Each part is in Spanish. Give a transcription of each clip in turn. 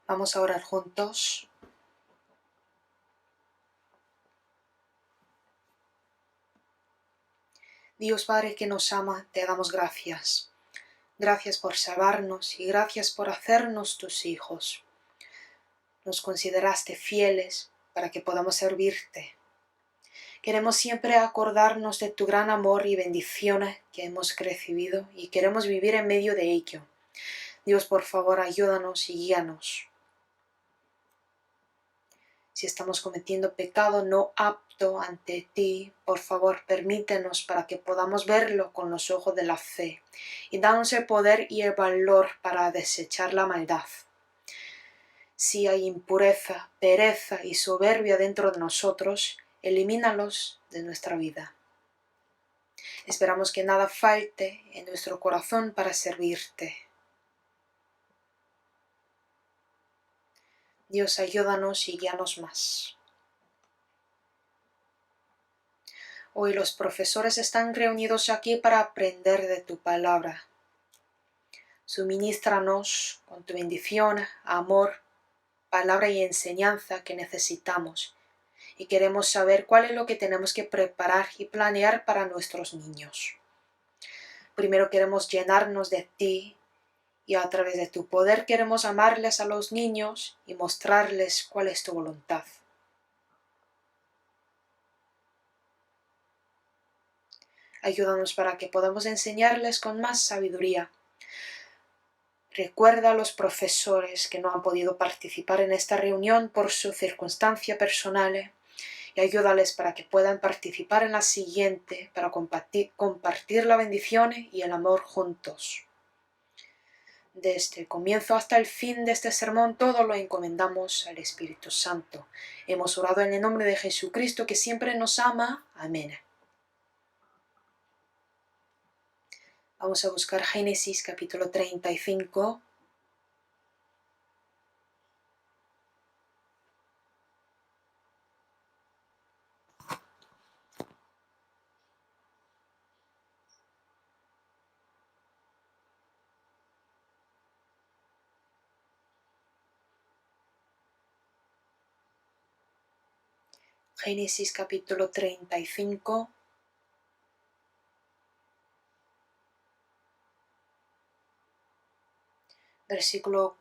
Vamos a orar juntos. Dios Padre que nos ama, te damos gracias. Gracias por salvarnos y gracias por hacernos tus hijos. Nos consideraste fieles para que podamos servirte. Queremos siempre acordarnos de tu gran amor y bendiciones que hemos recibido y queremos vivir en medio de ello. Dios, por favor, ayúdanos y guíanos. Si estamos cometiendo pecado no apto ante ti, por favor, permítenos para que podamos verlo con los ojos de la fe y danos el poder y el valor para desechar la maldad. Si hay impureza, pereza y soberbia dentro de nosotros, elimínalos de nuestra vida. Esperamos que nada falte en nuestro corazón para servirte. Dios, ayúdanos y guíanos más. Hoy los profesores están reunidos aquí para aprender de tu palabra. Suminístranos con tu bendición, amor, palabra y enseñanza que necesitamos. Y queremos saber cuál es lo que tenemos que preparar y planear para nuestros niños. Primero queremos llenarnos de ti y a través de tu poder queremos amarles a los niños y mostrarles cuál es tu voluntad. Ayúdanos para que podamos enseñarles con más sabiduría. Recuerda a los profesores que no han podido participar en esta reunión por su circunstancia personal y ayúdales para que puedan participar en la siguiente para compartir la bendición y el amor juntos. Desde el comienzo hasta el fin de este sermón todo lo encomendamos al Espíritu Santo. Hemos orado en el nombre de Jesucristo que siempre nos ama. Amén. Vamos a buscar Génesis capítulo 35. Génesis capítulo 35. Versículo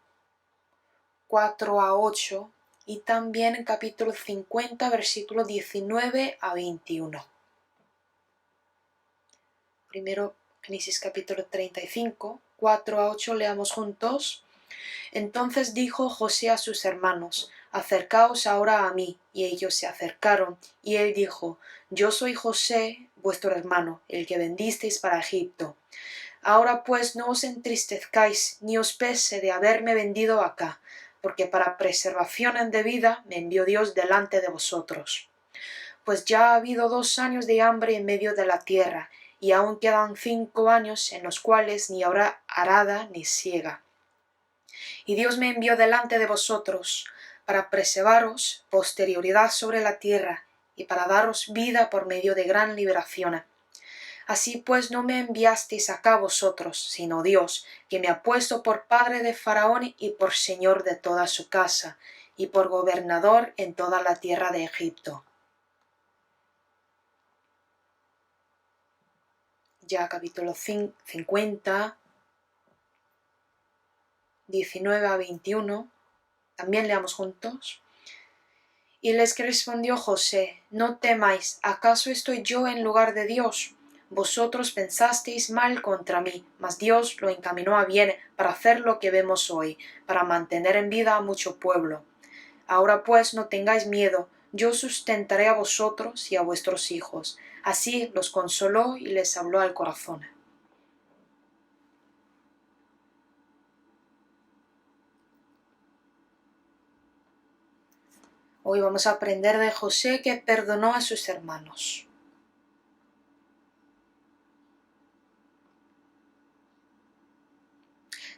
4 a 8 y también en capítulo 50, versículo 19 a 21. Primero, Génesis capítulo 35, 4 a 8, leamos juntos. Entonces dijo José a sus hermanos: acercaos ahora a mí. Y ellos se acercaron, y él dijo: yo soy José, vuestro hermano, el que vendisteis para Egipto. Ahora pues no os entristezcáis, ni os pese de haberme vendido acá, porque para preservación de vida me envió Dios delante de vosotros. Pues ya ha habido 2 años de hambre en medio de la tierra, y aún quedan 5 años en los cuales ni habrá arada ni siega. Y Dios me envió delante de vosotros, para preservaros posterioridad sobre la tierra, y para daros vida por medio de gran liberación. Así pues no me enviasteis acá vosotros, sino Dios, que me ha puesto por padre de Faraón y por señor de toda su casa, y por gobernador en toda la tierra de Egipto. Ya capítulo 50, 19 a 21, también leamos juntos. Y les respondió José: no temáis, ¿acaso estoy yo en lugar de Dios? Vosotros pensasteis mal contra mí, mas Dios lo encaminó a bien para hacer lo que vemos hoy, para mantener en vida a mucho pueblo. Ahora pues no tengáis miedo, yo sustentaré a vosotros y a vuestros hijos. Así los consoló y les habló al corazón. Hoy vamos a aprender de José, que perdonó a sus hermanos.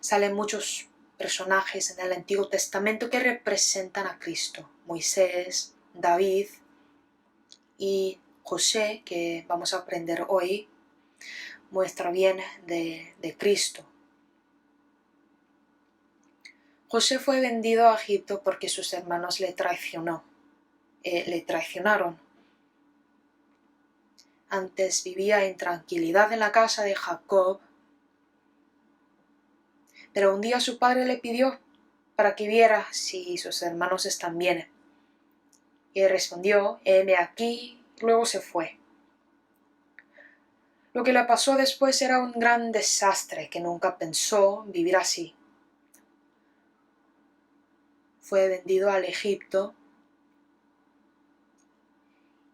Salen muchos personajes en el Antiguo Testamento que representan a Cristo: Moisés, David y José, que vamos a aprender hoy, muestra bien de Cristo. José fue vendido a Egipto porque sus hermanos le traicionaron. Antes vivía en tranquilidad en la casa de Jacob, pero un día su padre le pidió para que viera si sus hermanos están bien. Y él respondió: heme aquí, y luego se fue. Lo que le pasó después era un gran desastre que nunca pensó vivir así. Fue vendido al Egipto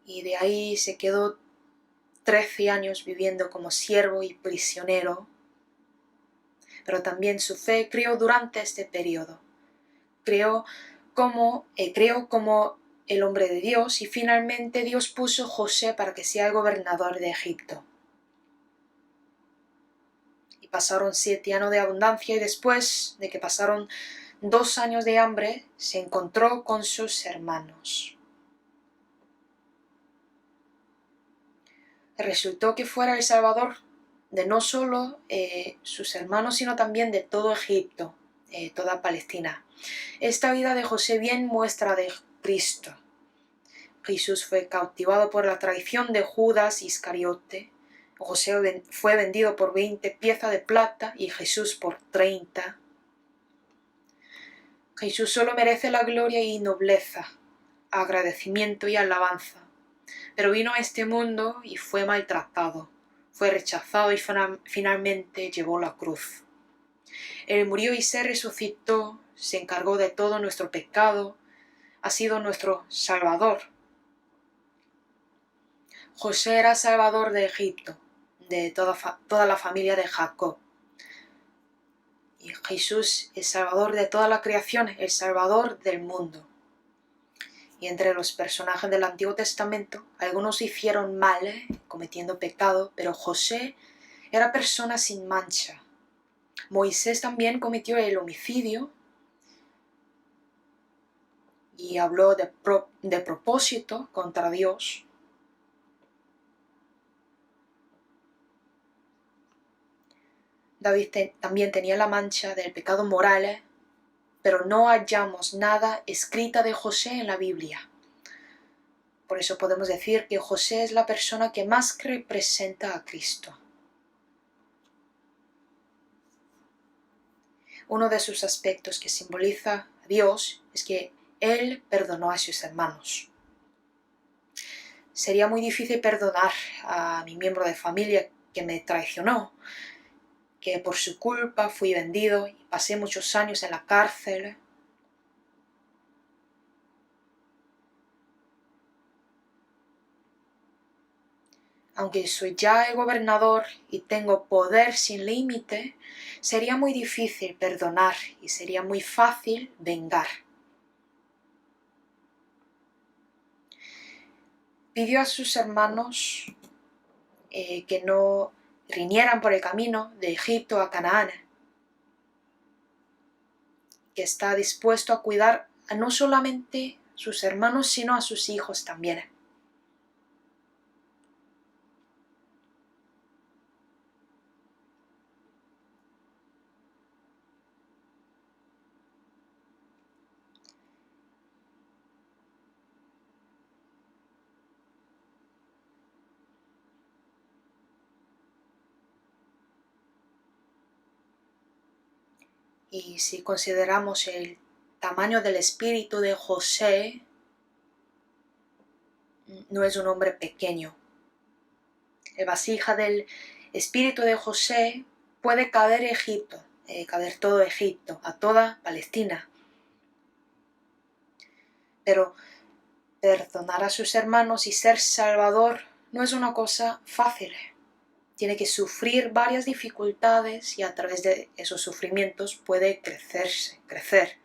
y de ahí se quedó 13 años viviendo como siervo y prisionero, pero también su fe creó durante este periodo. Creó como el hombre de Dios, y finalmente Dios puso a José para que sea el gobernador de Egipto. Y pasaron 7 años de abundancia, y después de que pasaron 2 años de hambre, se encontró con sus hermanos. Resultó que fuera el Salvador de no solo sus hermanos, sino también de todo Egipto, toda Palestina. Esta vida de José bien muestra de Cristo. Jesús fue cautivado por la traición de Judas Iscariote. José fue vendido por 20 piezas de plata y Jesús por 30. Jesús solo merece la gloria y nobleza, agradecimiento y alabanza. Pero vino a este mundo y fue maltratado, fue rechazado y finalmente llevó la cruz. Él murió y se resucitó, se encargó de todo nuestro pecado, ha sido nuestro Salvador. José era Salvador de Egipto, de toda la familia de Jacob. Y Jesús es Salvador de toda la creación, el Salvador del mundo. Y entre los personajes del Antiguo Testamento, algunos hicieron mal, cometiendo pecado, pero José era persona sin mancha. Moisés también cometió el homicidio y habló de propósito contra Dios. David también tenía la mancha del pecado moral, pero no hallamos nada escrita de José en la Biblia. Por eso podemos decir que José es la persona que más representa a Cristo. Uno de sus aspectos que simboliza a Dios es que Él perdonó a sus hermanos. Sería muy difícil perdonar a mi miembro de familia que me traicionó, que por su culpa fui vendido y pasé muchos años en la cárcel. Aunque soy ya el gobernador y tengo poder sin límite, sería muy difícil perdonar y sería muy fácil vengar. Pidió a sus hermanos que no riñeran por el camino de Egipto a Canaán, que está dispuesto a cuidar a no solamente sus hermanos, sino a sus hijos también. Y si consideramos el tamaño del espíritu de José, no es un hombre pequeño. La vasija del espíritu de José puede caber Egipto, caber todo Egipto, a toda Palestina. Pero perdonar a sus hermanos y ser salvador no es una cosa fácil. Tiene que sufrir varias dificultades y a través de esos sufrimientos puede crecer.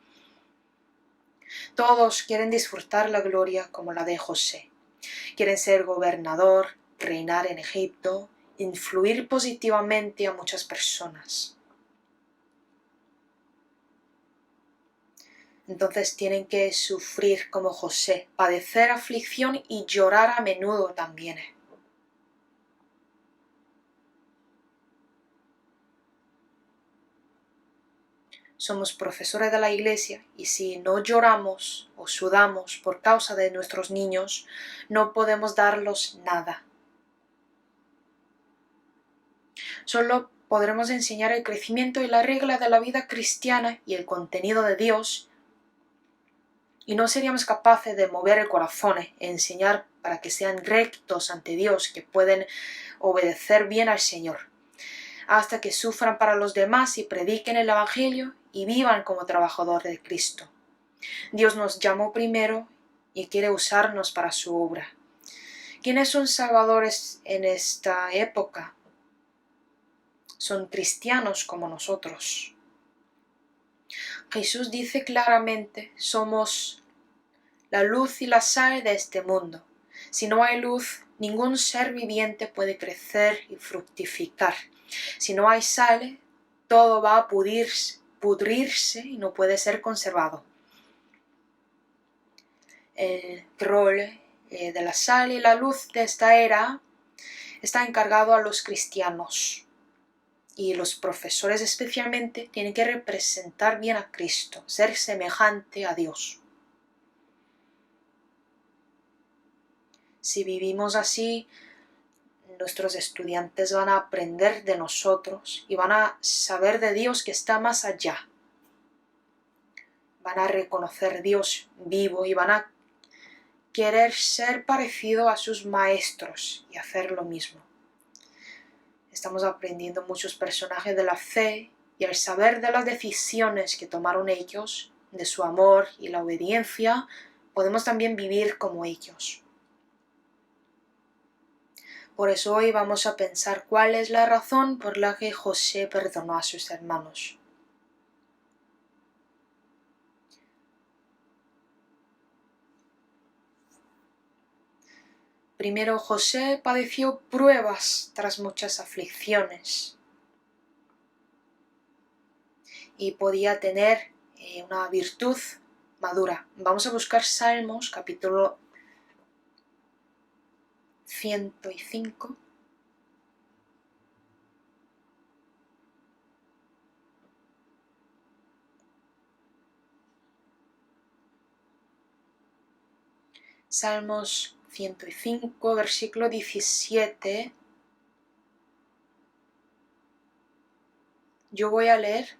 Todos quieren disfrutar la gloria como la de José. Quieren ser gobernador, reinar en Egipto, influir positivamente a muchas personas. Entonces tienen que sufrir como José, padecer aflicción y llorar a menudo también. somos profesores de la iglesia y si no lloramos o sudamos por causa de nuestros niños, no podemos darlos nada. Solo podremos enseñar el crecimiento y la regla de la vida cristiana y el contenido de Dios, y no seríamos capaces de mover el corazón e enseñar para que sean rectos ante Dios, que pueden obedecer bien al Señor, hasta que sufran para los demás y prediquen el Evangelio y vivan como trabajadores de Cristo. Dios nos llamó primero y quiere usarnos para su obra. ¿Quiénes son salvadores en esta época? Son cristianos como nosotros. Jesús dice claramente, somos la luz y la sal de este mundo. Si no hay luz, ningún ser viviente puede crecer y fructificar. Si no hay sal, todo va a pudrirse y no puede ser conservado. El rol de la sal y la luz de esta era está encargado a los cristianos. Y los profesores especialmente tienen que representar bien a Cristo, ser semejante a Dios. Si vivimos así, nuestros estudiantes van a aprender de nosotros y van a saber de Dios que está más allá. Van a reconocer a Dios vivo y van a querer ser parecido a sus maestros y hacer lo mismo. Estamos aprendiendo muchos personajes de la fe y al saber de las decisiones que tomaron ellos, de su amor y la obediencia, podemos también vivir como ellos. Por eso hoy vamos a pensar cuál es la razón por la que José perdonó a sus hermanos. Primero, José padeció pruebas tras muchas aflicciones y podía tener una virtud madura. Vamos a buscar Salmos, capítulo 105. Salmos 105, versículo 17. Yo voy a leer.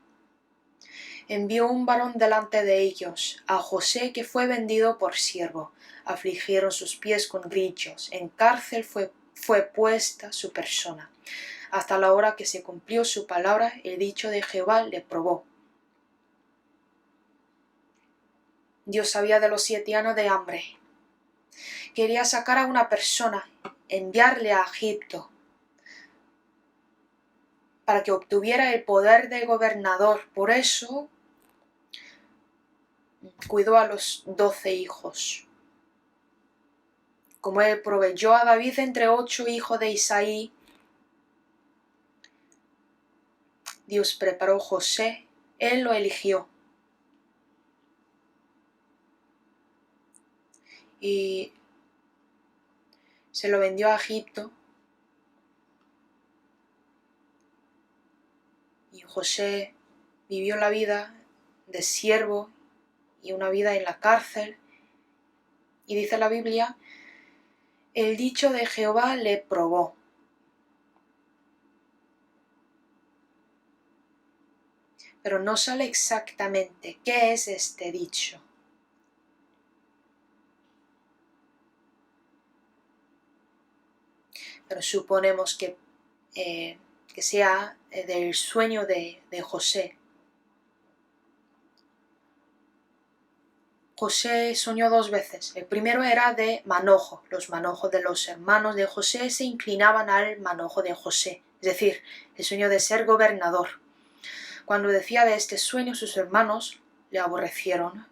Envió un varón delante de ellos, a José que fue vendido por siervo. Afligieron sus pies con grillos. En cárcel fue puesta su persona. Hasta la hora que se cumplió su palabra, el dicho de Jehová le probó. Dios sabía de los 7 años de hambre. Quería sacar a una persona, enviarle a Egipto, para que obtuviera el poder de gobernador. Por eso cuidó a los 12 hijos. Como él proveyó a David entre 8 hijos de Isaí, Dios preparó a José, él lo eligió. Y se lo vendió a Egipto. Y José vivió la vida de siervo y una vida en la cárcel. Y dice la Biblia, el dicho de Jehová le probó. Pero no sale exactamente qué es este dicho. Pero suponemos que sea del sueño de José. José soñó 2 veces. El primero era de manojo. Los manojos de los hermanos de José se inclinaban al manojo de José, es decir, el sueño de ser gobernador. Cuando decía de este sueño, sus hermanos le aborrecieron.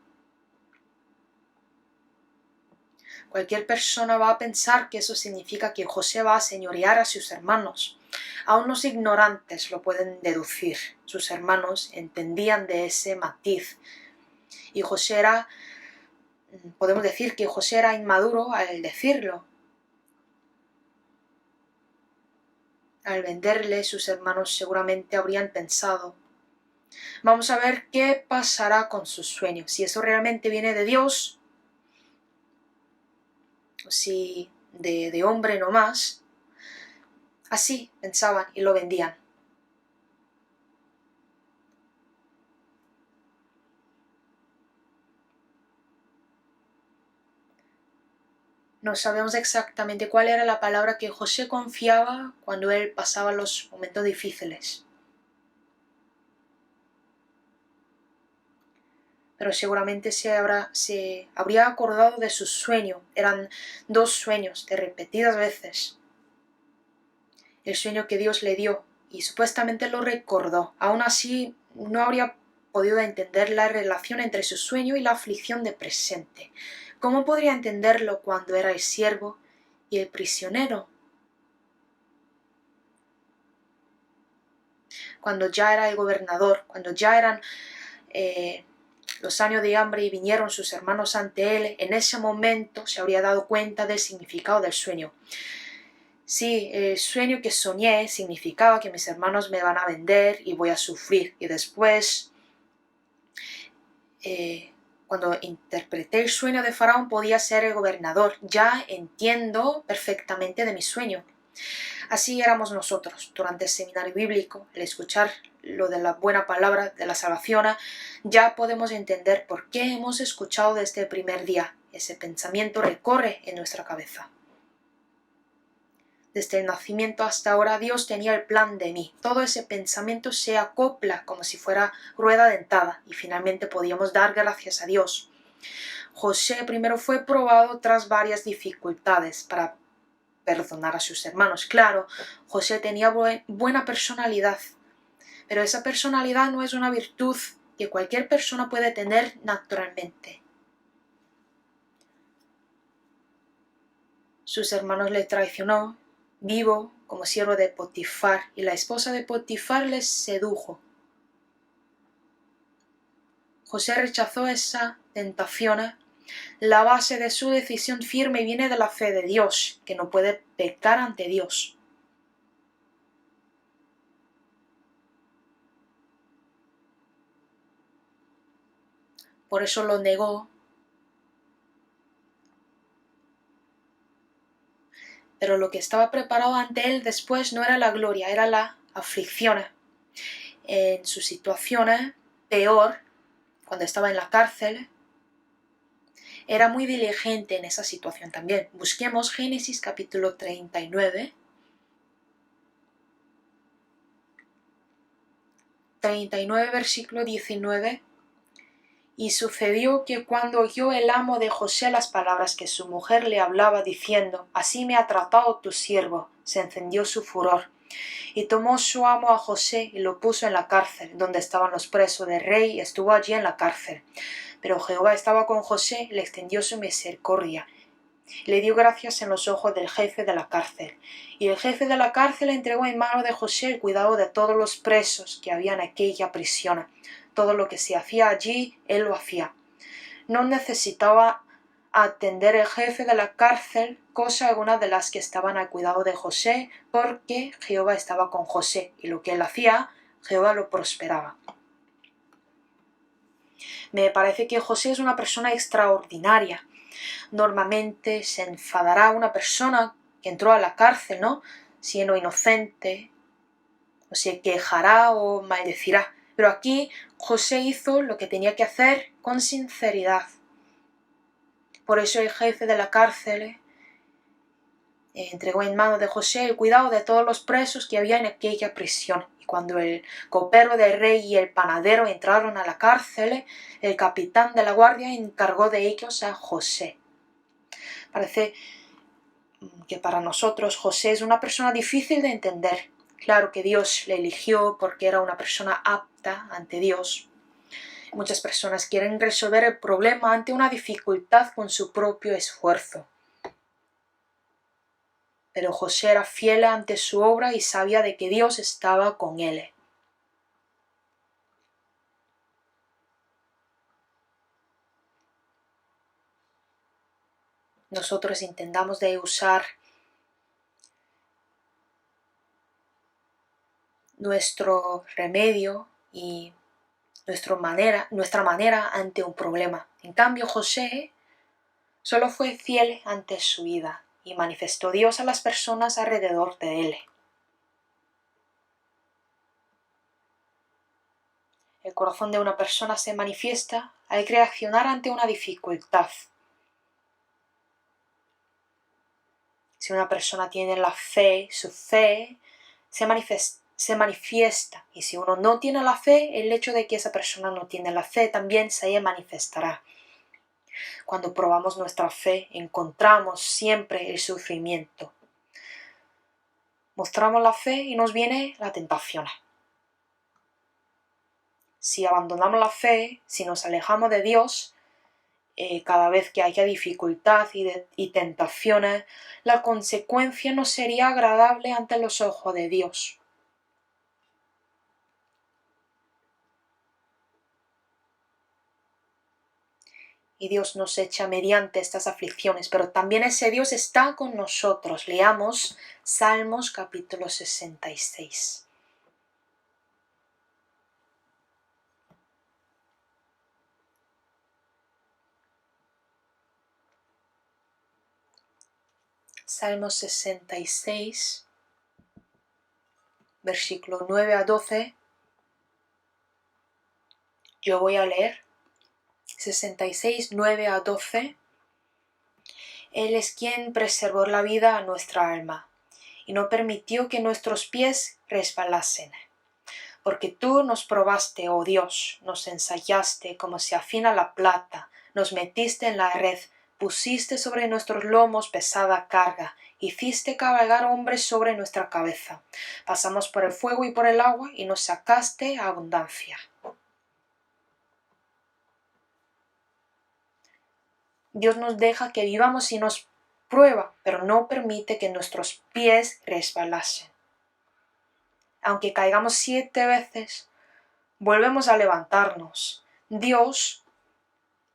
Cualquier persona va a pensar que eso significa que José va a señorear a sus hermanos. Aún los ignorantes lo pueden deducir. Sus hermanos entendían de ese matiz. Y podemos decir que José era inmaduro al decirlo. Al venderle, sus hermanos seguramente habrían pensado, Vamos a ver qué pasará con sus sueños, si eso realmente viene de Dios, o si de hombre no más. Así pensaban y lo vendían. No sabemos exactamente cuál era la palabra que José confiaba cuando él pasaba los momentos difíciles. Pero seguramente se habría acordado de su sueño. Eran 2 sueños de repetidas veces. El sueño que Dios le dio y supuestamente lo recordó. Aún así, no habría podido entender la relación entre su sueño y la aflicción de presente. ¿Cómo podría entenderlo cuando era el siervo y el prisionero? Cuando ya era el gobernador, cuando ya eran los años de hambre y vinieron sus hermanos ante él, en ese momento se habría dado cuenta del significado del sueño. Sí, el sueño que soñé significaba que mis hermanos me van a vender y voy a sufrir. Y después, cuando interpreté el sueño de Faraón, podía ser el gobernador. Ya entiendo perfectamente de mi sueño. Así éramos nosotros durante el seminario bíblico, el escuchar lo de la buena palabra de la salvación, ya podemos entender por qué hemos escuchado desde el primer día. Ese pensamiento recorre en nuestra cabeza. Desde el nacimiento hasta ahora Dios tenía el plan de mí. Todo ese pensamiento se acopla como si fuera rueda dentada y finalmente podíamos dar gracias a Dios. José primero fue probado tras varias dificultades para perdonar a sus hermanos. Claro, José tenía buena personalidad, pero esa personalidad no es una virtud que cualquier persona puede tener naturalmente. Sus hermanos le traicionó, vivo como siervo de Potifar, y la esposa de Potifar les sedujo. José rechazó esa tentación. La base de su decisión firme viene de la fe de Dios, que no puede pecar ante Dios. Por eso lo negó. Pero lo que estaba preparado ante él después no era la gloria, era la aflicción. En su situación peor, cuando estaba en la cárcel, era muy diligente en esa situación también. Busquemos Génesis capítulo 39. 39 versículo 19. Y sucedió que cuando oyó el amo de José las palabras que su mujer le hablaba diciendo, así me ha tratado tu siervo, se encendió su furor. Y tomó su amo a José y lo puso en la cárcel, donde estaban los presos del rey, y estuvo allí en la cárcel. Pero Jehová estaba con José y le extendió su misericordia. Le dio gracias en los ojos del jefe de la cárcel. Y el jefe de la cárcel entregó en mano de José el cuidado de todos los presos que había en aquella prisión. Todo lo que se hacía allí, él lo hacía. No necesitaba atender el jefe de la cárcel cosa alguna de las que estaban al cuidado de José, porque Jehová estaba con José, y lo que él hacía, Jehová lo prosperaba. Me parece que José es una persona extraordinaria. Normalmente se enfadará una persona que entró a la cárcel, ¿no?, siendo inocente, o se quejará o maldecirá. Pero aquí José hizo lo que tenía que hacer con sinceridad. Por eso el jefe de la cárcel entregó en mano de José el cuidado de todos los presos que había en aquella prisión. Y cuando el copero del rey y el panadero entraron a la cárcel, el capitán de la guardia encargó de ellos a José. Parece que para nosotros José es una persona difícil de entender. Claro que Dios le eligió porque era una persona apta ante Dios. Muchas personas quieren resolver el problema ante una dificultad con su propio esfuerzo. Pero José era fiel ante su obra y sabía de que Dios estaba con él. Nosotros intentamos de usar nuestro remedio y nuestra manera ante un problema. En cambio, José solo fue fiel ante su vida y manifestó Dios a las personas alrededor de él. El corazón de una persona se manifiesta al reaccionar ante una dificultad. Si una persona tiene la fe, su fe se manifiesta. Y si uno no tiene la fe, el hecho de que esa persona no tiene la fe también se manifestará. Cuando probamos nuestra fe, encontramos siempre el sufrimiento. Mostramos la fe y nos viene la tentación. Si abandonamos la fe, si nos alejamos de Dios, cada vez que haya dificultad y tentaciones, la consecuencia no sería agradable ante los ojos de Dios. Y Dios nos echa mediante estas aflicciones, pero también ese Dios está con nosotros. Leamos Salmos capítulo 66. Salmos 66, versículo 9 a 12. Yo voy a leer 66, 9 a 12. Él es quien preservó la vida a nuestra alma y no permitió que nuestros pies resbalasen. Porque tú nos probaste, oh Dios, nos ensayaste como se afina la plata, nos metiste en la red, pusiste sobre nuestros lomos pesada carga, hiciste cabalgar hombres sobre nuestra cabeza. Pasamos por el fuego y por el agua y nos sacaste a abundancia. Dios nos deja que vivamos y nos prueba, pero no permite que nuestros pies resbalasen. Aunque caigamos 7 veces, volvemos a levantarnos. Dios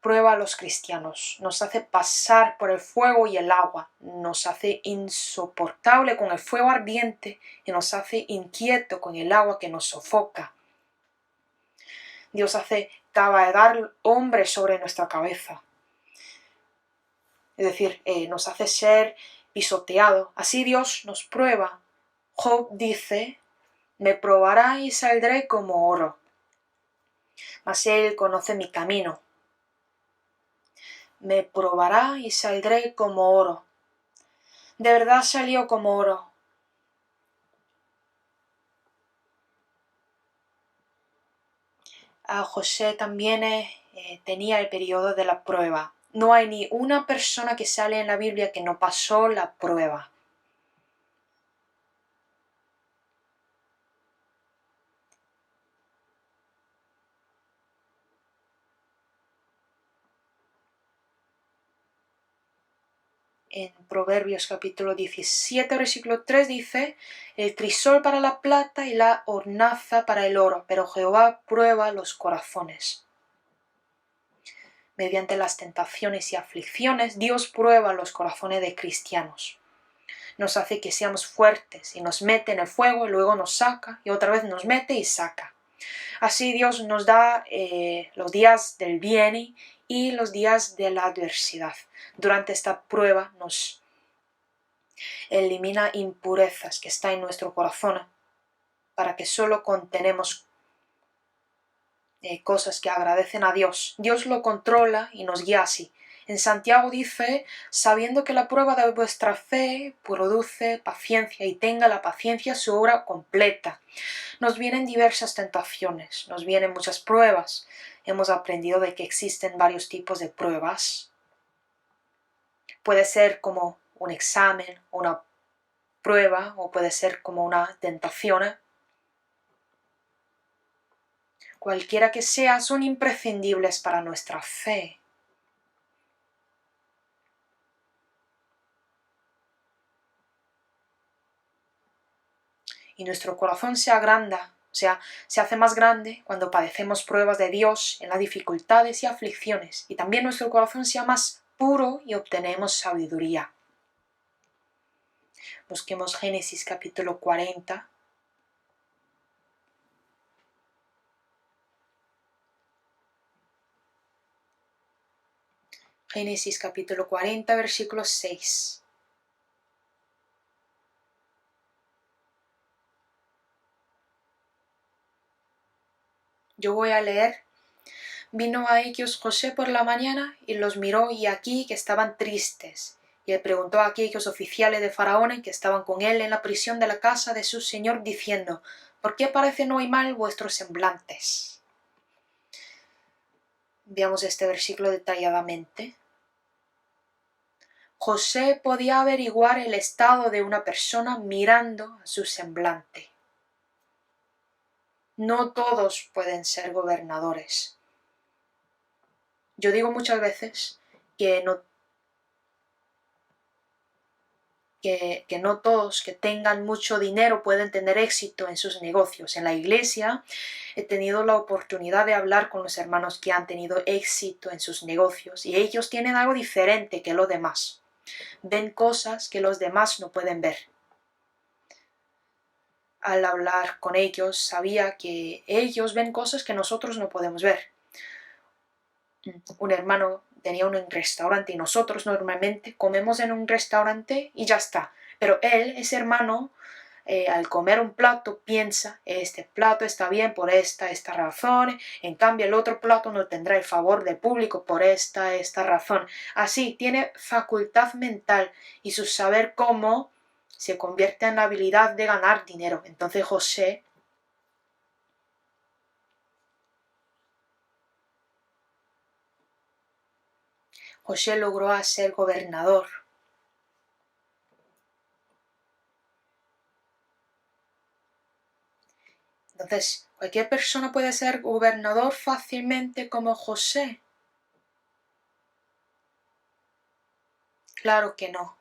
prueba a los cristianos, nos hace pasar por el fuego y el agua, nos hace insoportable con el fuego ardiente y nos hace inquieto con el agua que nos sofoca. Dios hace cabalgar hombres sobre nuestra cabeza. Es decir, nos hace ser pisoteado. Así Dios nos prueba. Job dice, me probará y saldré como oro. Mas Él conoce mi camino. Me probará y saldré como oro. De verdad salió como oro. A José también tenía el periodo de la prueba. No hay ni una persona que sale en la Biblia que no pasó la prueba. En Proverbios capítulo 17, versículo 3 dice, el crisol para la plata y la hornaza para el oro, pero Jehová prueba los corazones. Mediante las tentaciones y aflicciones, Dios prueba los corazones de cristianos. Nos hace que seamos fuertes y nos mete en el fuego y luego nos saca y otra vez nos mete y saca. Así Dios nos da los días del bien y los días de la adversidad. Durante esta prueba nos elimina impurezas que están en nuestro corazón para que solo contenemos cosas que agradecen a Dios. Dios lo controla y nos guía así. En Santiago dice, sabiendo que la prueba de vuestra fe produce paciencia y tenga la paciencia su obra completa. Nos vienen diversas tentaciones, nos vienen muchas pruebas. Hemos aprendido de que existen varios tipos de pruebas. Puede ser como un examen, una prueba, o puede ser como una tentación. Cualquiera que sea, son imprescindibles para nuestra fe. Y nuestro corazón se agranda, o sea, se hace más grande cuando padecemos pruebas de Dios en las dificultades y aflicciones, y también nuestro corazón sea más puro y obtenemos sabiduría. Busquemos Génesis capítulo 40. Génesis capítulo 40, versículo 6. Yo voy a leer. Vino a ellos José por la mañana y los miró, y aquí que estaban tristes. Y él preguntó a aquellos oficiales de Faraón que estaban con él en la prisión de la casa de su señor, diciendo: ¿Por qué parecen hoy mal vuestros semblantes? Veamos este versículo detalladamente. José podía averiguar el estado de una persona mirando a su semblante. No todos pueden ser gobernadores. Yo digo muchas veces que no todos que tengan mucho dinero pueden tener éxito en sus negocios. En la iglesia he tenido la oportunidad de hablar con los hermanos que han tenido éxito en sus negocios, y ellos tienen algo diferente que los demás. Ven cosas que los demás no pueden ver. Al hablar con ellos sabía que ellos ven cosas que nosotros no podemos ver. Un hermano tenía un restaurante y nosotros normalmente comemos en un restaurante y ya está. Pero él, ese hermano, al comer un plato piensa: este plato está bien por esta razón, en cambio el otro plato no tendrá el favor del público por esta razón. Así tiene facultad mental, y su saber cómo se convierte en la habilidad de ganar dinero. Entonces José logró ser gobernador. Entonces, ¿cualquier persona puede ser gobernador fácilmente como José? Claro que no.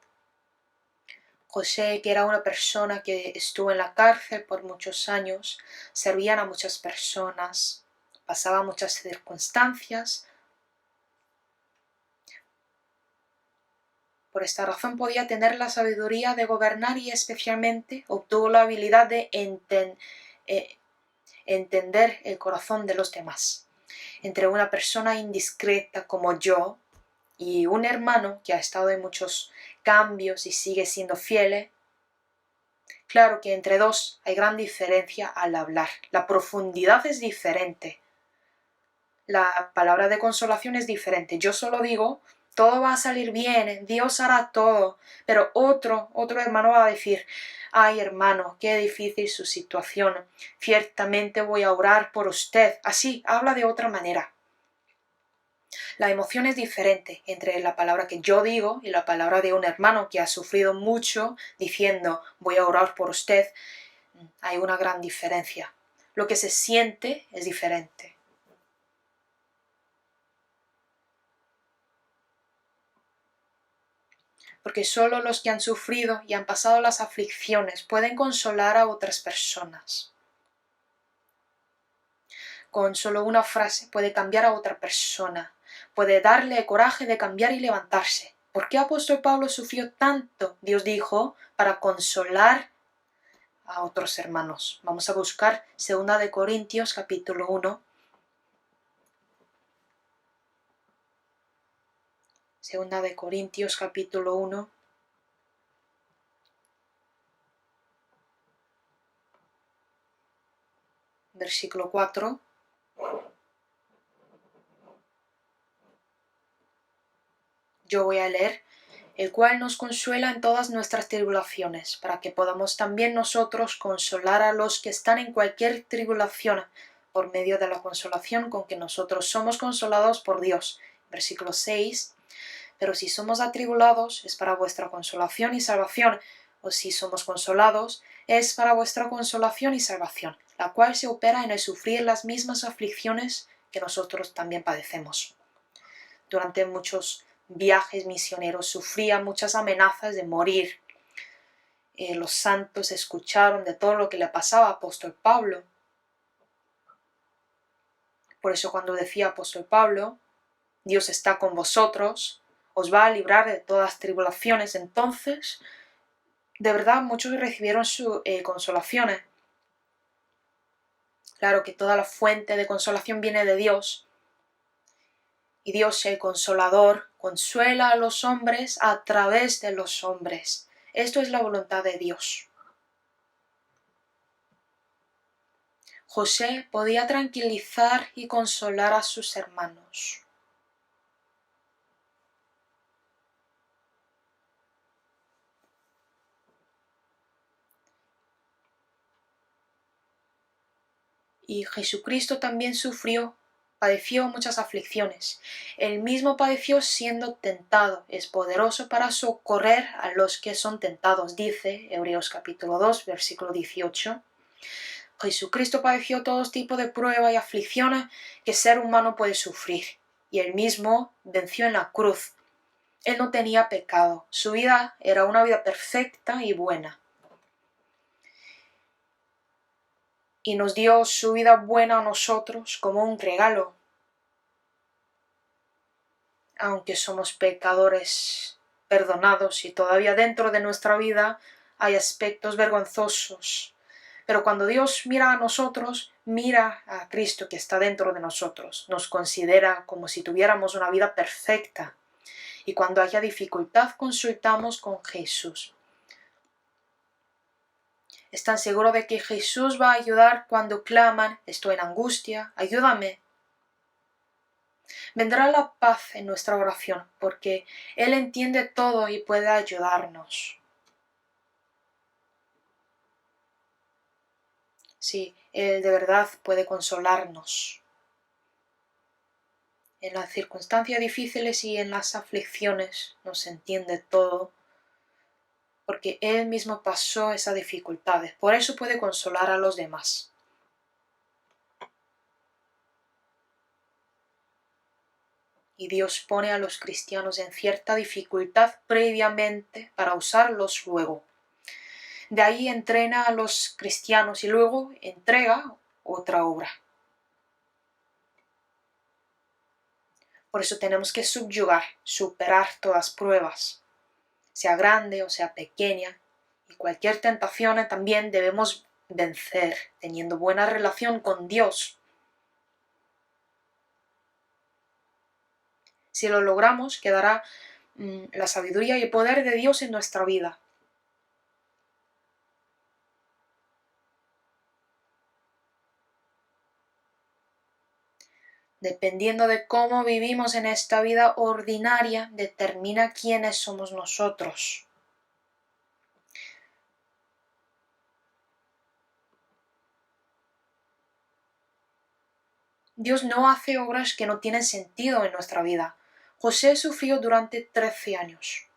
José, que era una persona que estuvo en la cárcel por muchos años, servían a muchas personas, pasaba muchas circunstancias. Por esta razón podía tener la sabiduría de gobernar, y especialmente obtuvo la habilidad de entender el corazón de los demás. Entre una persona indiscreta como yo y un hermano que ha estado en muchos cambios y sigue siendo fiel, claro que entre dos hay gran diferencia al hablar. La profundidad es diferente. La palabra de consolación es diferente. Yo solo digo: todo va a salir bien, Dios hará todo. Pero otro hermano va a decir: ay, hermano, qué difícil su situación. Ciertamente voy a orar por usted. Así, habla de otra manera. La emoción es diferente entre la palabra que yo digo y la palabra de un hermano que ha sufrido mucho diciendo: voy a orar por usted. Hay una gran diferencia. Lo que se siente es diferente. Porque solo los que han sufrido y han pasado las aflicciones pueden consolar a otras personas. Con solo una frase puede cambiar a otra persona, puede darle el coraje de cambiar y levantarse. ¿Por qué apóstol Pablo sufrió tanto? Dios dijo: para consolar a otros hermanos. Vamos a buscar 2 de Corintios capítulo 1. 2 de Corintios capítulo 1. Versículo 4. Yo voy a leer: el cual nos consuela en todas nuestras tribulaciones, para que podamos también nosotros consolar a los que están en cualquier tribulación, por medio de la consolación con que nosotros somos consolados por Dios. Versículo 6. Pero si somos atribulados, es para vuestra consolación y salvación, o si somos consolados, es para vuestra consolación y salvación, la cual se opera en el sufrir las mismas aflicciones que nosotros también padecemos. Durante muchos viajes misioneros sufría muchas amenazas de morir. Los santos escucharon de todo lo que le pasaba a apóstol Pablo. Por eso cuando decía apóstol Pablo: Dios está con vosotros, os va a librar de todas tribulaciones, entonces de verdad muchos recibieron su consolación. Claro que toda la fuente de consolación viene de Dios, Y Dios, el Consolador, consuela a los hombres a través de los hombres. Esto es la voluntad de Dios. José podía tranquilizar y consolar a sus hermanos. Y Jesucristo también padeció muchas aflicciones. Él mismo padeció siendo tentado. Es poderoso para socorrer a los que son tentados, dice Hebreos capítulo 2, versículo 18. Jesucristo padeció todo tipo de pruebas y aflicciones que ser humano puede sufrir, y él mismo venció en la cruz. Él no tenía pecado, su vida era una vida perfecta y buena. Y nos dio su vida buena a nosotros como un regalo. Aunque somos pecadores perdonados y todavía dentro de nuestra vida hay aspectos vergonzosos. Pero cuando Dios mira a nosotros, mira a Cristo que está dentro de nosotros, nos considera como si tuviéramos una vida perfecta. Y cuando haya dificultad, consultamos con Jesús. ¿Están seguros de que Jesús va a ayudar cuando claman, estoy en angustia, ayúdame? Vendrá la paz en nuestra oración, porque Él entiende todo y puede ayudarnos. Sí, Él de verdad puede consolarnos. En las circunstancias difíciles y en las aflicciones nos entiende todo, porque Él mismo pasó esas dificultades. Por eso puede consolar a los demás. Y Dios pone a los cristianos en cierta dificultad previamente para usarlos luego. De ahí entrena a los cristianos y luego entrega otra obra. Por eso tenemos que subyugar, superar todas pruebas, sea grande o sea pequeña, y cualquier tentación también debemos vencer, teniendo buena relación con Dios. Si lo logramos, quedará la sabiduría y el poder de Dios en nuestra vida. Dependiendo de cómo vivimos en esta vida ordinaria, determina quiénes somos nosotros. Dios no hace obras que no tienen sentido en nuestra vida. José sufrió durante 13 años.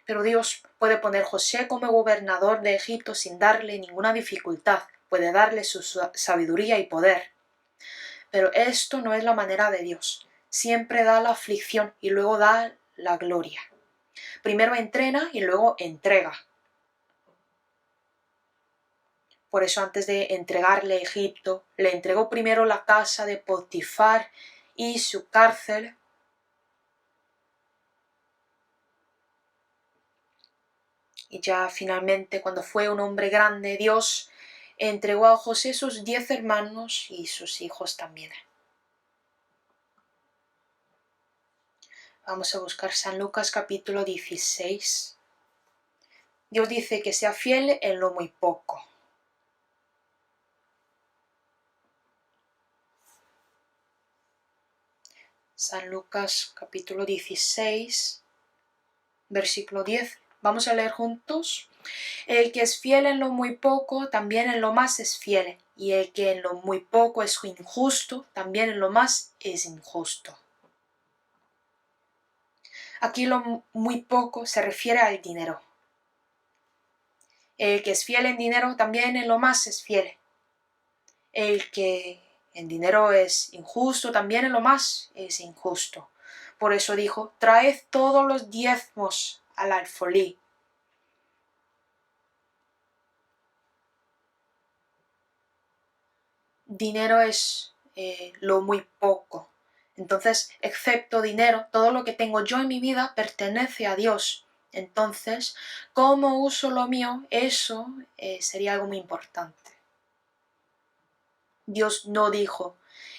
Pero Dios puede poner a José como gobernador de Egipto sin darle ninguna dificultad. Puede darle su sabiduría y poder. Pero esto no es la manera de Dios. Siempre da la aflicción y luego da la gloria. Primero entrena y luego entrega. Por eso antes de entregarle a Egipto, le entregó primero la casa de Potifar y su cárcel. Y ya finalmente, cuando fue un hombre grande, Dios entregó a José sus 10 hermanos y sus hijos también. Vamos a buscar San Lucas capítulo 16. Dios dice que sea fiel en lo muy poco. San Lucas capítulo 16, versículo 10. Vamos a leer juntos. El que es fiel en lo muy poco, también en lo más es fiel. Y el que en lo muy poco es injusto, también en lo más es injusto. Aquí lo muy poco se refiere al dinero. El que es fiel en dinero, también en lo más es fiel. El que en dinero es injusto, también en lo más es injusto. Por eso dijo, traed todos los diezmos al alfolí. Dinero es lo muy poco. Entonces, excepto dinero, todo lo que tengo yo en mi vida pertenece a Dios. Entonces, ¿cómo uso lo mío? Eso sería algo muy importante. Dios no dijo,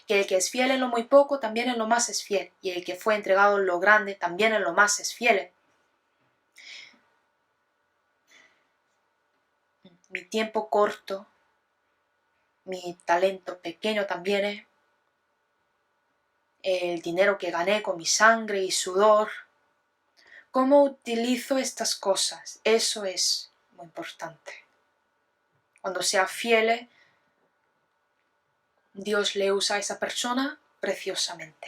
que el que es fiel en lo muy poco, también en lo más es fiel, y el que fue entregado en lo grande, también en lo más es fiel. Mi tiempo corto, mi talento pequeño también, el dinero que gané con mi sangre y sudor. ¿Cómo utilizo estas cosas? Eso es muy importante. Cuando sea fiel, Dios le usa a esa persona preciosamente.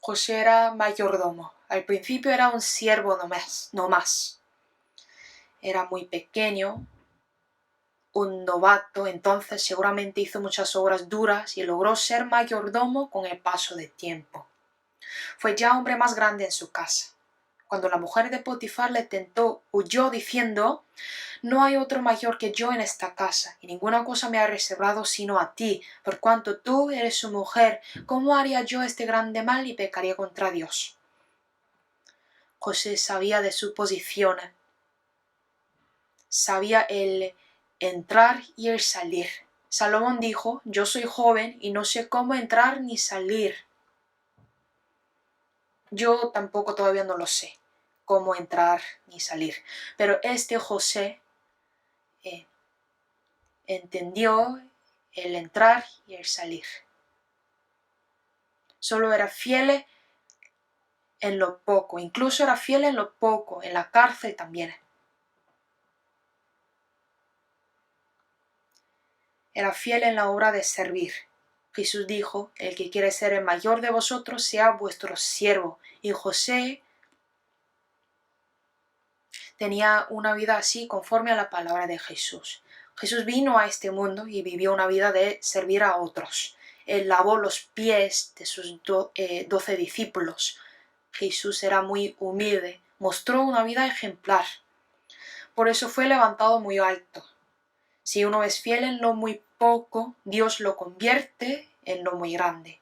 José era mayordomo. Al principio era un siervo no más. Era muy pequeño, un novato, entonces seguramente hizo muchas obras duras y logró ser mayordomo con el paso del tiempo. Fue ya hombre más grande en su casa. Cuando la mujer de Potifar le tentó, huyó diciendo: no hay otro mayor que yo en esta casa, y ninguna cosa me ha reservado sino a ti, por cuanto tú eres su mujer. ¿Cómo haría yo este grande mal y pecaría contra Dios? José sabía de su posición, sabía el entrar y el salir. Salomón dijo: yo soy joven y no sé cómo entrar ni salir. Yo tampoco todavía no lo sé, cómo entrar ni salir. Pero este José entendió el entrar y el salir. Solo era fiel en lo poco, incluso era fiel en lo poco, en la cárcel también. Era fiel en la obra de servir. Jesús dijo: el que quiere ser el mayor de vosotros sea vuestro siervo. Y José tenía una vida así conforme a la palabra de Jesús. Jesús vino a este mundo y vivió una vida de servir a otros. Él lavó los pies de sus 12 discípulos. Jesús era muy humilde, mostró una vida ejemplar. Por eso fue levantado muy alto. Si uno es fiel en lo muy poco, Dios lo convierte en lo muy grande.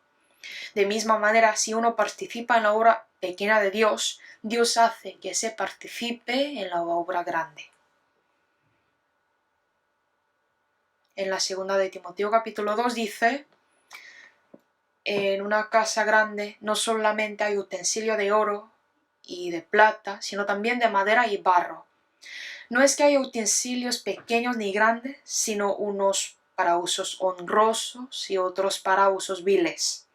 De misma manera, si uno participa en la obra pequeña de Dios, Dios hace que se participe en la obra grande. En la segunda de Timoteo capítulo 2 dice: en una casa grande no solamente hay utensilio de oro y de plata, sino también de madera y barro. No es que haya utensilios pequeños ni grandes, sino unos para usos honrosos y otros para usos viles.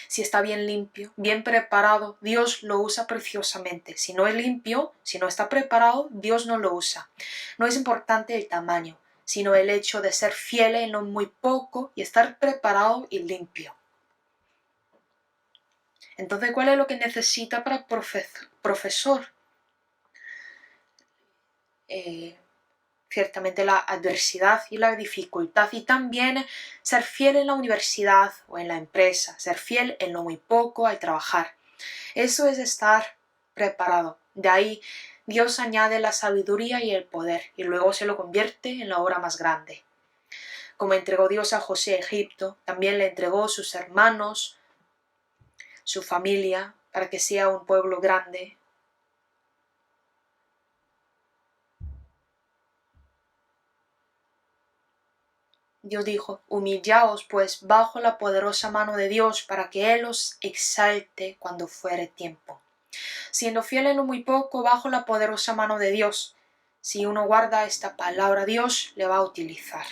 Si está bien limpio, bien preparado, Dios lo usa preciosamente. Si no es limpio, si no está preparado, Dios no lo usa. No es importante el tamaño, sino el hecho de ser fiel en lo muy poco y estar preparado y limpio. Entonces, ¿cuál es lo que necesita para profesor? Ciertamente la adversidad y la dificultad, y también ser fiel en la universidad o en la empresa, ser fiel en lo muy poco al trabajar. Eso es estar preparado. De ahí Dios añade la sabiduría y el poder y luego se lo convierte en la obra más grande. Como entregó Dios a José a Egipto, también le entregó sus hermanos, su familia, para que sea un pueblo grande. Dios dijo: humillaos pues bajo la poderosa mano de Dios, para que Él os exalte cuando fuere tiempo. Siendo fiel en lo muy poco, bajo la poderosa mano de Dios. Si uno guarda esta palabra, Dios le va a utilizar.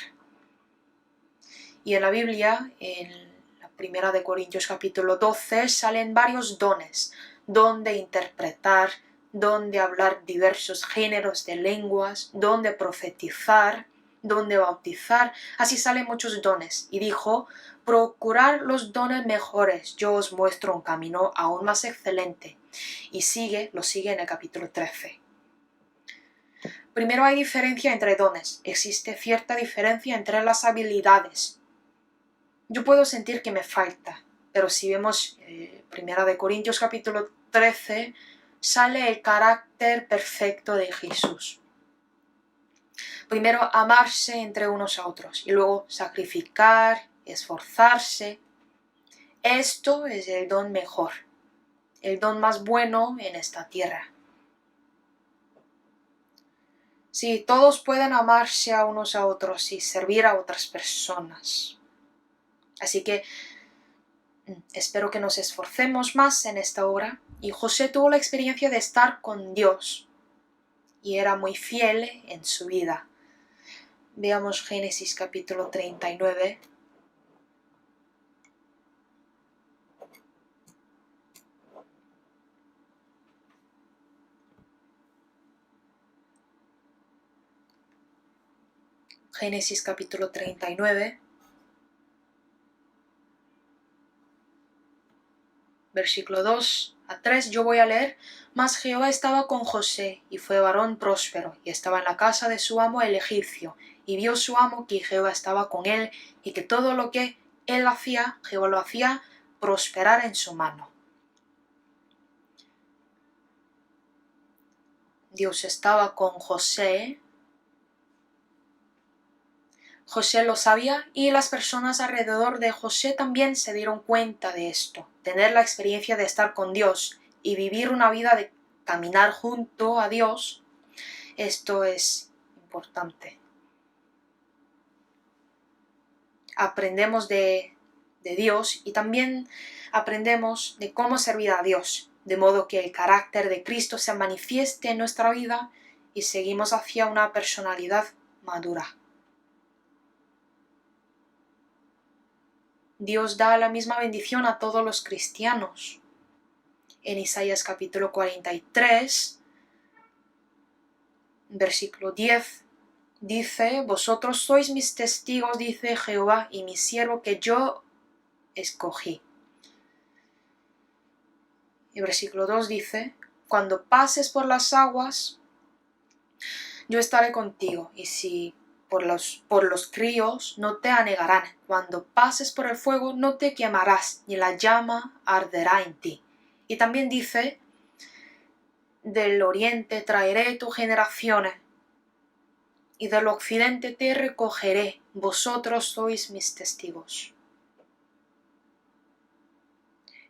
Y en la Biblia, en la primera de Corintios capítulo 12, salen varios dones: don de interpretar, don de hablar diversos géneros de lenguas, don de profetizar, don de bautizar. Así salen muchos dones. Y dijo: procurar los dones mejores, yo os muestro un camino aún más excelente. Y lo sigue en el capítulo 13. Primero hay diferencia entre dones. Existe cierta diferencia entre las habilidades. Yo puedo sentir que me falta, pero si vemos Primera de Corintios capítulo 13, sale el carácter perfecto de Jesús. Primero amarse entre unos a otros y luego sacrificar, esforzarse. Esto es el don mejor, el don más bueno en esta tierra. Sí, todos pueden amarse a unos a otros y servir a otras personas. Así que espero que nos esforcemos más en esta obra. Y José tuvo la experiencia de estar con Dios y era muy fiel en su vida. Veamos Génesis capítulo 39. Génesis capítulo 39. Versículo 2 a 3 yo voy a leer. Mas Jehová estaba con José, y fue varón próspero, y estaba en la casa de su amo el egipcio. Y vio su amo que Jehová estaba con él, y que todo lo que él hacía, Jehová lo hacía prosperar en su mano. Dios estaba con José. José lo sabía y las personas alrededor de José también se dieron cuenta de esto. Tener la experiencia de estar con Dios y vivir una vida de caminar junto a Dios, esto es importante. Aprendemos de Dios y también aprendemos de cómo servir a Dios, de modo que el carácter de Cristo se manifieste en nuestra vida y seguimos hacia una personalidad madura. Dios da la misma bendición a todos los cristianos. En Isaías capítulo 43, versículo 10, dice: Vosotros sois mis testigos, dice Jehová, y mi siervo que yo escogí. Y versículo 2 dice: Cuando pases por las aguas, yo estaré contigo, y si por los ríos no te anegarán. Cuando pases por el fuego no te quemarás, ni la llama arderá en ti. Y también dice: del oriente traeré tu generaciones, y del occidente te recogeré. Vosotros sois mis testigos.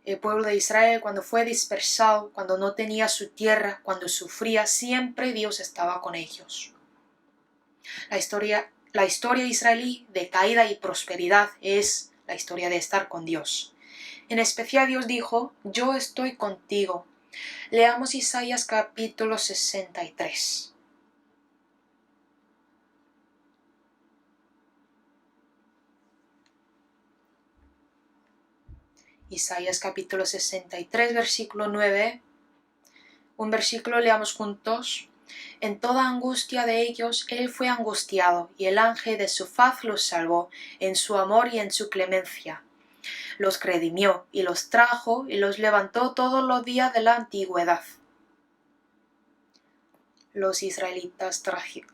El pueblo de Israel, cuando fue dispersado, cuando no tenía su tierra, cuando sufría, siempre Dios estaba con ellos. La historia israelí de caída y prosperidad es la historia de estar con Dios. En especial Dios dijo: yo estoy contigo. Leamos Isaías capítulo 63. Isaías capítulo 63, versículo 9. Un versículo leamos juntos. En toda angustia de ellos él fue angustiado, y el ángel de su faz los salvó, en su amor y en su clemencia. Los redimió, y los trajo, y los levantó todos los días de la antigüedad. Los israelitas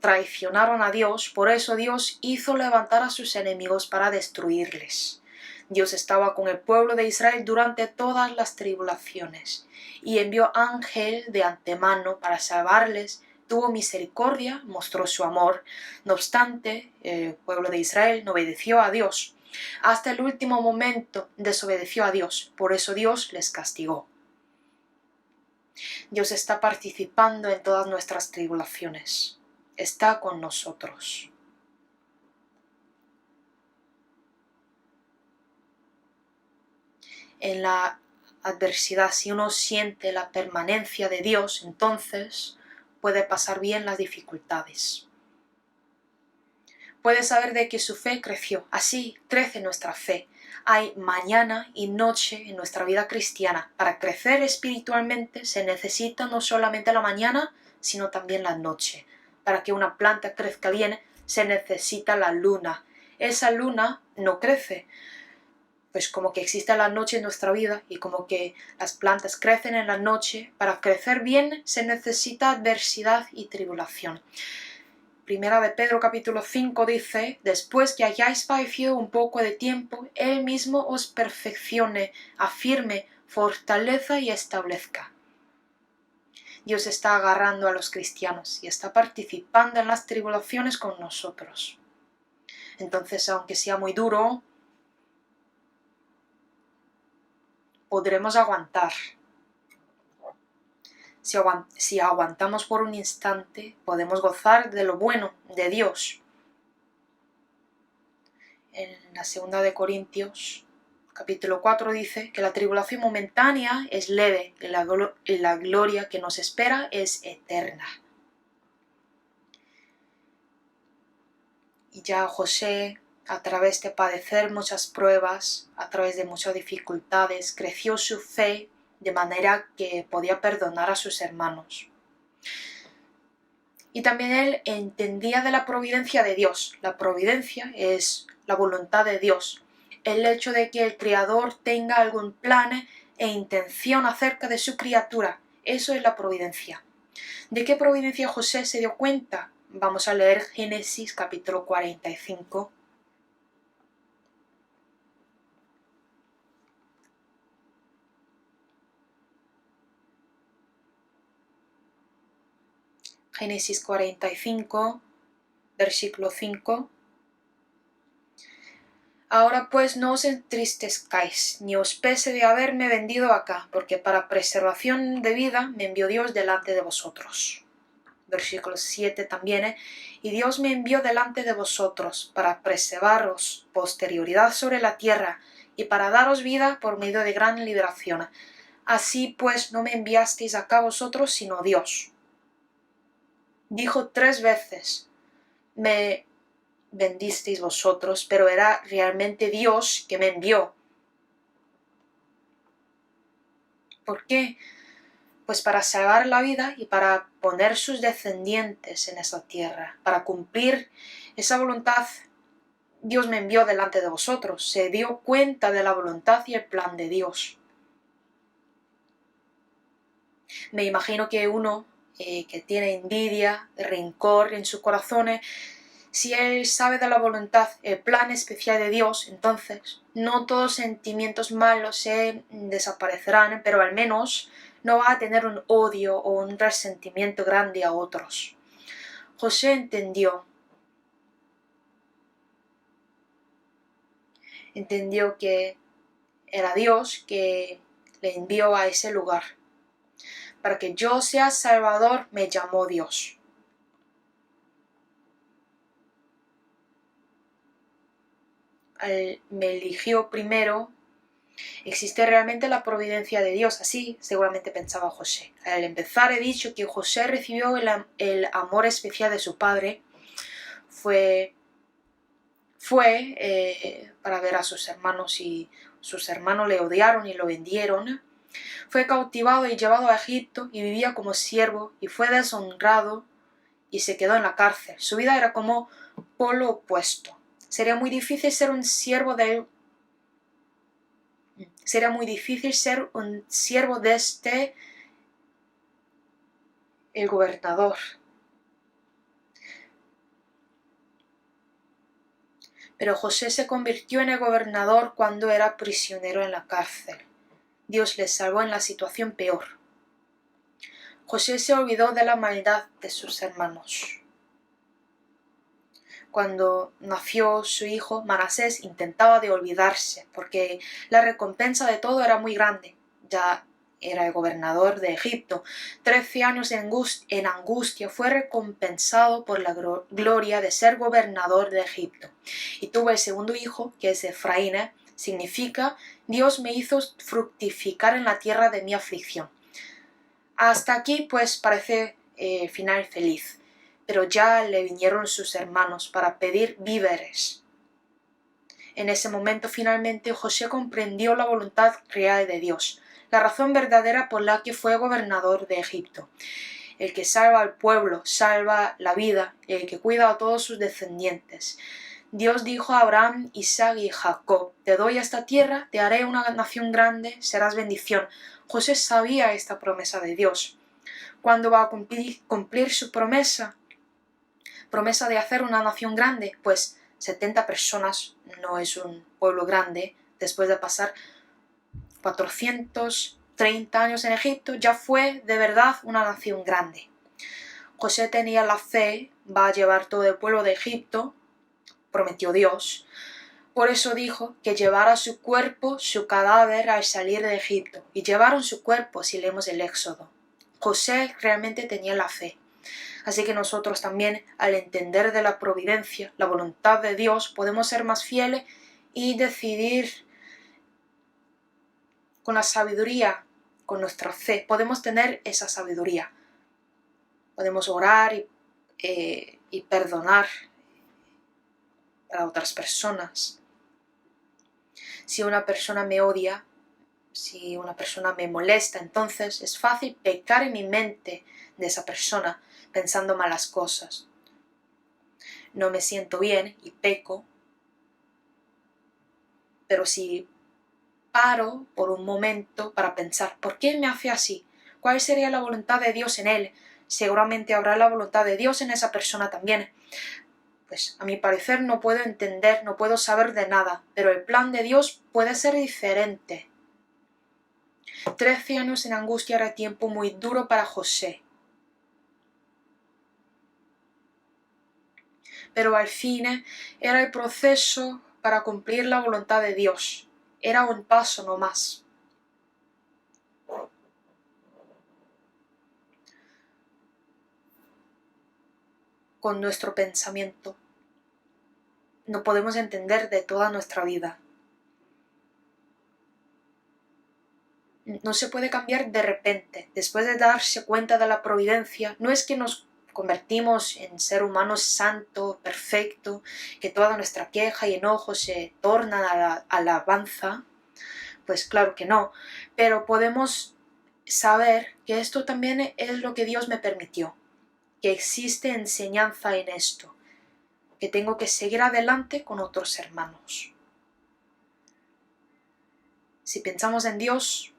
traicionaron a Dios, por eso Dios hizo levantar a sus enemigos para destruirles. Dios estaba con el pueblo de Israel durante todas las tribulaciones, y envió ángel de antemano para salvarles. Tuvo misericordia, mostró su amor. No obstante, el pueblo de Israel no obedeció a Dios. Hasta el último momento desobedeció a Dios, por eso Dios les castigó. Dios está participando en todas nuestras tribulaciones. Está con nosotros. En la adversidad, si uno siente la permanencia de Dios, entonces puede pasar bien las dificultades. Puede saber de que su fe creció. Así crece nuestra fe. Hay mañana y noche en nuestra vida cristiana. Para crecer espiritualmente se necesita no solamente la mañana, sino también la noche. Para que una planta crezca bien, se necesita la luna. Esa luna no crece, pues como que existe la noche en nuestra vida y como que las plantas crecen en la noche. Para crecer bien se necesita adversidad y tribulación. Primera de Pedro capítulo 5 dice: después que hayáis padecido un poco de tiempo, Él mismo os perfeccione, afirme, fortaleza y establezca. Dios está agarrando a los cristianos y está participando en las tribulaciones con nosotros. Entonces, aunque sea muy duro, podremos aguantar. Si aguantamos por un instante, podemos gozar de lo bueno de Dios. En la segunda de Corintios, capítulo 4, dice que la tribulación momentánea es leve y la gloria que nos espera es eterna. Y ya José, a través de padecer muchas pruebas, a través de muchas dificultades, creció su fe de manera que podía perdonar a sus hermanos. Y también él entendía de la providencia de Dios. La providencia es la voluntad de Dios. El hecho de que el Creador tenga algún plan e intención acerca de su criatura. Eso es la providencia. ¿De qué providencia José se dio cuenta? Vamos a leer Génesis capítulo 45. Génesis 45, versículo 5. Ahora pues no os entristezcáis, ni os pese de haberme vendido acá, porque para preservación de vida me envió Dios delante de vosotros. Versículo 7 también, y Dios me envió delante de vosotros para preservaros posterioridad sobre la tierra y para daros vida por medio de gran liberación. Así pues no me enviasteis acá vosotros, sino Dios. Dijo 3 veces, me vendisteis vosotros, pero era realmente Dios que me envió. ¿Por qué? Pues para salvar la vida y para poner sus descendientes en esa tierra, para cumplir esa voluntad. Dios me envió delante de vosotros, se dio cuenta de la voluntad y el plan de Dios. Me imagino que uno que tiene envidia, rencor en su corazón, si él sabe de la voluntad, el plan especial de Dios, entonces no todos sentimientos malos se desaparecerán, pero al menos no va a tener un odio o un resentimiento grande a otros. José entendió que era Dios que le envió a ese lugar. Para que yo sea Salvador me llamó Dios. Me eligió primero. Existe realmente la providencia de Dios, así seguramente pensaba José. Al empezar he dicho que José recibió el amor especial de su padre. Fue para ver a sus hermanos y sus hermanos le odiaron y lo vendieron. Fue cautivado y llevado a Egipto y vivía como siervo y fue deshonrado y se quedó en la cárcel. Su vida era como polo opuesto. Sería muy difícil ser un siervo de el gobernador. Pero José se convirtió en el gobernador cuando era prisionero en la cárcel. Dios le salvó en la situación peor. José se olvidó de la maldad de sus hermanos. Cuando nació su hijo, Manasés intentaba de olvidarse, porque la recompensa de todo era muy grande. Ya era el gobernador de Egipto. 13 años en angustia, fue recompensado por la gloria de ser gobernador de Egipto. Y tuvo el segundo hijo, que es Efraín, significa Dios me hizo fructificar en la tierra de mi aflicción. Hasta aquí pues parece final feliz, pero ya le vinieron sus hermanos para pedir víveres. En ese momento finalmente José comprendió la voluntad real de Dios, la razón verdadera por la que fue gobernador de Egipto. El que salva al pueblo, salva la vida, el que cuida a todos sus descendientes. Dios dijo a Abraham, Isaac y Jacob, te doy esta tierra, te haré una nación grande, serás bendición. José sabía esta promesa de Dios. ¿Cuándo va a cumplir su promesa? Promesa de hacer una nación grande, pues 70 personas no es un pueblo grande. Después de pasar 430 años en Egipto, ya fue de verdad una nación grande. José tenía la fe, va a llevar todo el pueblo de Egipto, prometió Dios. Por eso dijo que llevara su cuerpo, su cadáver al salir de Egipto. Y llevaron su cuerpo, si leemos el Éxodo. José realmente tenía la fe. Así que nosotros también, al entender de la providencia, la voluntad de Dios, podemos ser más fieles y decidir con la sabiduría, con nuestra fe. Podemos tener esa sabiduría. Podemos orar y perdonar a otras personas. Si una persona me odia, si una persona me molesta, entonces es fácil pecar en mi mente de esa persona, pensando malas cosas. No me siento bien y peco, pero si paro por un momento para pensar, ¿por qué me hace así? ¿Cuál sería la voluntad de Dios en él? Seguramente habrá la voluntad de Dios en esa persona también. Pues a mi parecer no puedo entender, no puedo saber de nada, pero el plan de Dios puede ser diferente. 13 años en angustia era tiempo muy duro para José. Pero al fin era el proceso para cumplir la voluntad de Dios. Era un paso no más. Con nuestro pensamiento no podemos entender de toda nuestra vida. No se puede cambiar de repente. Después de darse cuenta de la providencia, no es que nos convertimos en ser humanos santo, perfecto, que toda nuestra queja y enojo se tornan a la alabanza. Pues claro que no, pero podemos saber que esto también es lo que Dios me permitió, que existe enseñanza en esto, que tengo que seguir adelante con otros hermanos. Si pensamos en Dios,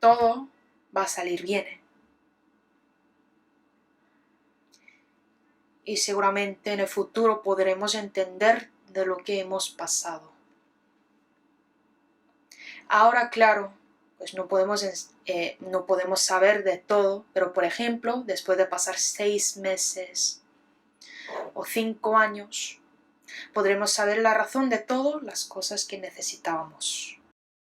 todo va a salir bien. Y seguramente en el futuro podremos entender de lo que hemos pasado. Ahora, claro, pues no podemos saber de todo, pero por ejemplo, después de pasar 6 meses o 5 años, podremos saber la razón de todas las cosas que necesitábamos.